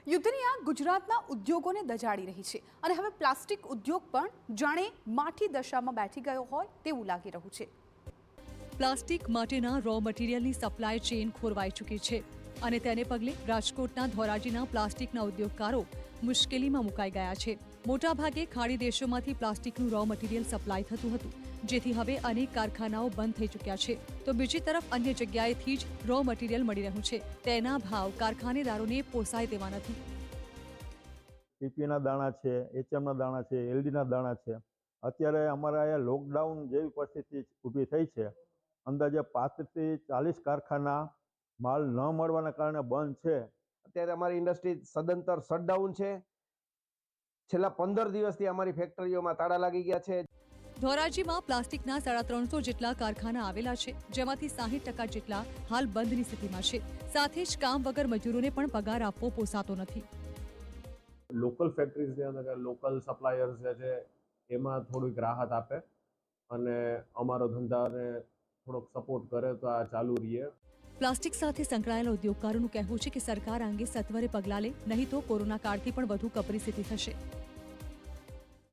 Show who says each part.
Speaker 1: યુદ્ધની આ ગુજરાતના ઉદ્યોગોને દજાડી રહી છે અને હવે પ્લાસ્ટિક ઉદ્યોગ પણ જાણે માઠી દશામાં બેઠી ગયો હોય તેવું લાગી રહ્યું છે।
Speaker 2: પ્લાસ્ટિક માટેના રો મટીરીયલની સપ્લાય ચેઇન ખોરવાઈ ચૂકી છે અને તેને પગલે રાજકોટના ધોરાજીના પ્લાસ્ટિકના ઉદ્યોગકારો મુશ્કેલીમાં મુકાઈ ગયા છે। મોટાભાગે ખાડી દેશોમાંથી પ્લાસ્ટિકનું રો મટીરીયલ સપ્લાય થતું હતું, જેથી હવે અનેક કારખાનાઓ બંધ થઈ ચૂક્યા છે, તો બીજી તરફ અન્ય જગ્યાએથી જ રો મટીરીયલ મળી રહ્યું છે। તેના ભાવ કારખાનેદારોને પોસાય તેવા નથી।
Speaker 3: પીપીના દાણા છે, એચએમના દાણા છે, એલડીના દાણા છે। અત્યારે અમારા અહીંયા લોકડાઉન જેવી પરિસ્થિતિ ઊભી થઈ છે। અંદાજે 35 થી 40 કારખાના માલ ન મળવાના કારણે બંધ છે।
Speaker 4: અત્યારે અમારી ઇન્ડસ્ટ્રી સદંતર શટડાઉન છે। છેલ્લા 15 દિવસથી અમારી ફેક્ટરીઓમાં તાળા લાગી ગયા છે।
Speaker 2: ધોરાજીમાં પ્લાસ્ટિકના 350 જેટલા કારખાના આવેલા છે, જેમાંથી 60% જેટલા હાલ બંધની સ્થિતિમાં છે। સાથે જ કામ વગર મજૂરોને પણ પગાર આપવો પોસાતો નથી।
Speaker 5: લોકલ ફેક્ટરીઝની અંદર લોકલ સપ્લાયર્સ છે એમાં થોડીક રાહત આપે અને અમારો ધંધાને થોડોક સપોર્ટ કરે તો આ ચાલુ રહે।
Speaker 2: પ્લાસ્ટિક સાથે સંકળાયેલા ઉદ્યોગકારોનું કહેવું છે કે સરકાર આ અંગે સત્વરે પગલાં લે, નહીં તો કોરોના કાળથી પણ વધુ કપરી સ્થિતિ થશે।